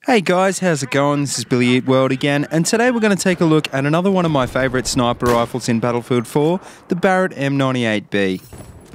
Hey guys, how's it going? This is BillyEatWorld again, and today we're going to take a look at another one of my favourite sniper rifles in Battlefield 4, the Barrett M98B.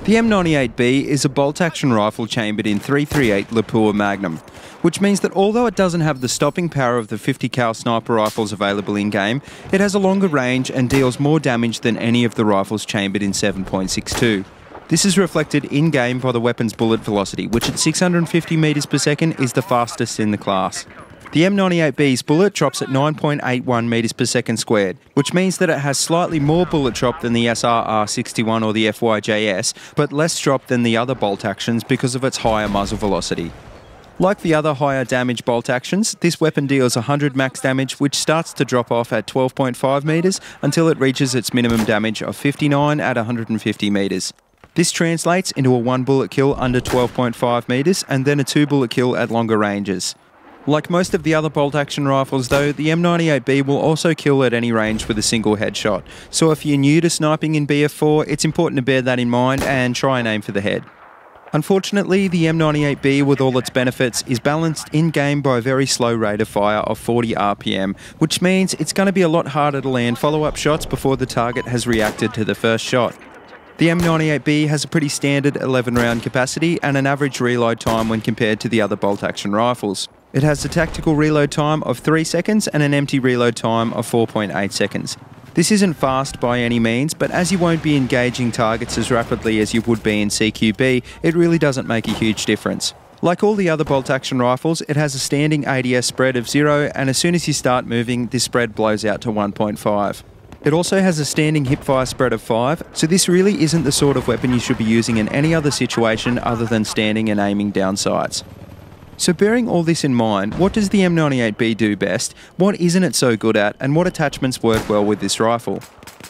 The M98B is a bolt-action rifle chambered in .338 Lapua Magnum, which means that although it doesn't have the stopping power of the 50 cal sniper rifles available in-game, it has a longer range and deals more damage than any of the rifles chambered in 7.62. This is reflected in-game by the weapon's bullet velocity, which at 650 meters per second is the fastest in the class. The M98B's bullet drops at 9.81 meters per second squared, which means that it has slightly more bullet drop than the SRR61 or the FYJS, but less drop than the other bolt actions because of its higher muzzle velocity. Like the other higher damage bolt actions, this weapon deals 100 max damage, which starts to drop off at 12.5 meters until it reaches its minimum damage of 59 at 150 meters. This translates into a 1 bullet kill under 12.5 meters and then a 2 bullet kill at longer ranges. Like most of the other bolt-action rifles though, the M98B will also kill at any range with a single headshot. So if you're new to sniping in BF4, it's important to bear that in mind and try and aim for the head. Unfortunately, the M98B with all its benefits is balanced in-game by a very slow rate of fire of 40 RPM, which means it's going to be a lot harder to land follow-up shots before the target has reacted to the first shot. The M98B has a pretty standard 11 round capacity and an average reload time when compared to the other bolt-action rifles. It has a tactical reload time of 3 seconds and an empty reload time of 4.8 seconds. This isn't fast by any means, but as you won't be engaging targets as rapidly as you would be in CQB, it really doesn't make a huge difference. Like all the other bolt-action rifles, it has a standing ADS spread of 0, and as soon as you start moving, this spread blows out to 1.5. It also has a standing hipfire spread of 5, so this really isn't the sort of weapon you should be using in any other situation other than standing and aiming down sights. So bearing all this in mind, what does the M98B do best, what isn't it so good at, and what attachments work well with this rifle?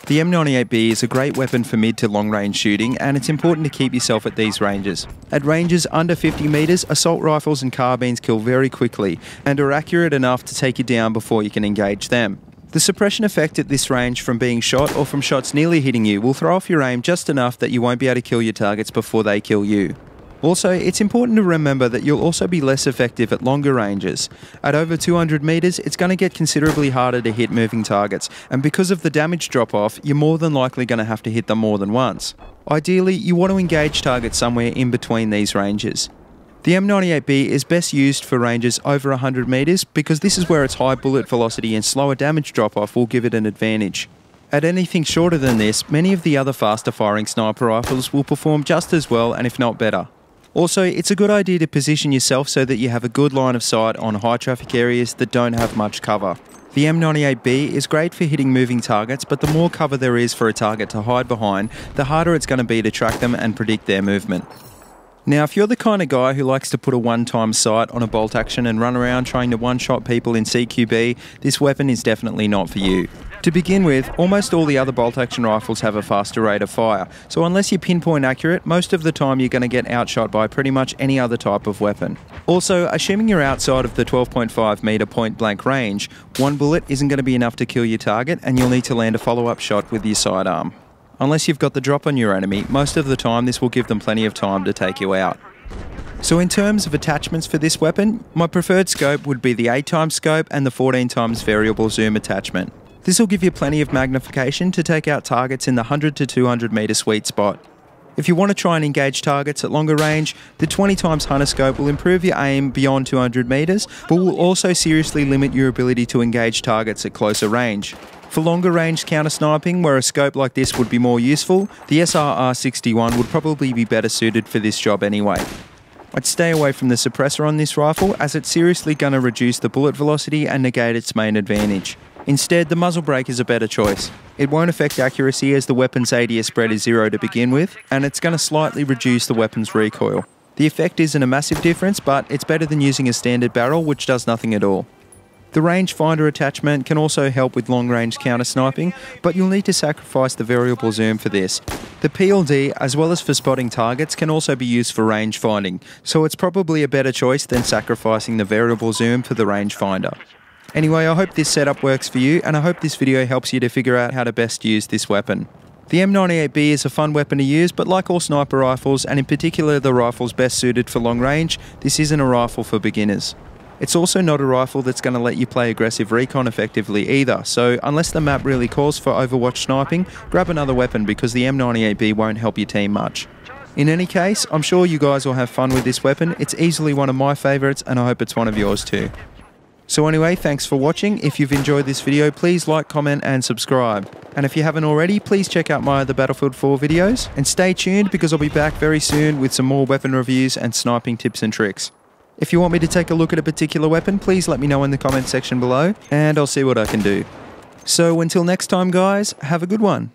The M98B is a great weapon for mid to long range shooting, and it's important to keep yourself at these ranges. At ranges under 50 meters, assault rifles and carbines kill very quickly, and are accurate enough to take you down before you can engage them. The suppression effect at this range from being shot or from shots nearly hitting you will throw off your aim just enough that you won't be able to kill your targets before they kill you. Also, it's important to remember that you'll also be less effective at longer ranges. At over 200 meters, it's going to get considerably harder to hit moving targets, and because of the damage drop-off, you're more than likely going to have to hit them more than once. Ideally, you want to engage targets somewhere in between these ranges. The M98B is best used for ranges over 100 meters because this is where its high bullet velocity and slower damage drop-off will give it an advantage. At anything shorter than this, many of the other faster firing sniper rifles will perform just as well and if not better. Also, it's a good idea to position yourself so that you have a good line of sight on high traffic areas that don't have much cover. The M98B is great for hitting moving targets, but the more cover there is for a target to hide behind, the harder it's going to be to track them and predict their movement. Now, if you're the kind of guy who likes to put a one-time sight on a bolt action and run around trying to one-shot people in CQB, this weapon is definitely not for you. To begin with, almost all the other bolt-action rifles have a faster rate of fire, so unless you're pinpoint accurate, most of the time you're going to get outshot by pretty much any other type of weapon. Also, assuming you're outside of the 12.5 meter point-blank range, one bullet isn't going to be enough to kill your target and you'll need to land a follow-up shot with your sidearm. Unless you've got the drop on your enemy, most of the time this will give them plenty of time to take you out. So in terms of attachments for this weapon, my preferred scope would be the 8x scope and the 14x variable zoom attachment. This will give you plenty of magnification to take out targets in the 100 to 200 meter sweet spot. If you want to try and engage targets at longer range, the 20x hunter scope will improve your aim beyond 200 meters, but will also seriously limit your ability to engage targets at closer range. For longer range counter sniping, where a scope like this would be more useful, the SRR61 would probably be better suited for this job anyway. I'd stay away from the suppressor on this rifle as it's seriously going to reduce the bullet velocity and negate its main advantage. Instead, the muzzle brake is a better choice. It won't affect accuracy as the weapon's ADS spread is 0 to begin with, and it's going to slightly reduce the weapon's recoil. The effect isn't a massive difference, but it's better than using a standard barrel, which does nothing at all. The rangefinder attachment can also help with long-range counter-sniping, but you'll need to sacrifice the variable zoom for this. The PLD, as well as for spotting targets, can also be used for range finding, so it's probably a better choice than sacrificing the variable zoom for the rangefinder. Anyway, I hope this setup works for you, and I hope this video helps you to figure out how to best use this weapon. The M98B is a fun weapon to use, but like all sniper rifles, and in particular the rifles best suited for long range, this isn't a rifle for beginners. It's also not a rifle that's going to let you play aggressive recon effectively either, so unless the map really calls for Overwatch sniping, grab another weapon because the M98B won't help your team much. In any case, I'm sure you guys will have fun with this weapon. It's easily one of my favourites and I hope it's one of yours too. So anyway, thanks for watching. If you've enjoyed this video, please like, comment and subscribe. And if you haven't already, please check out my other Battlefield 4 videos. And stay tuned because I'll be back very soon with some more weapon reviews and sniping tips and tricks. If you want me to take a look at a particular weapon, please let me know in the comment section below and I'll see what I can do. So until next time guys, have a good one.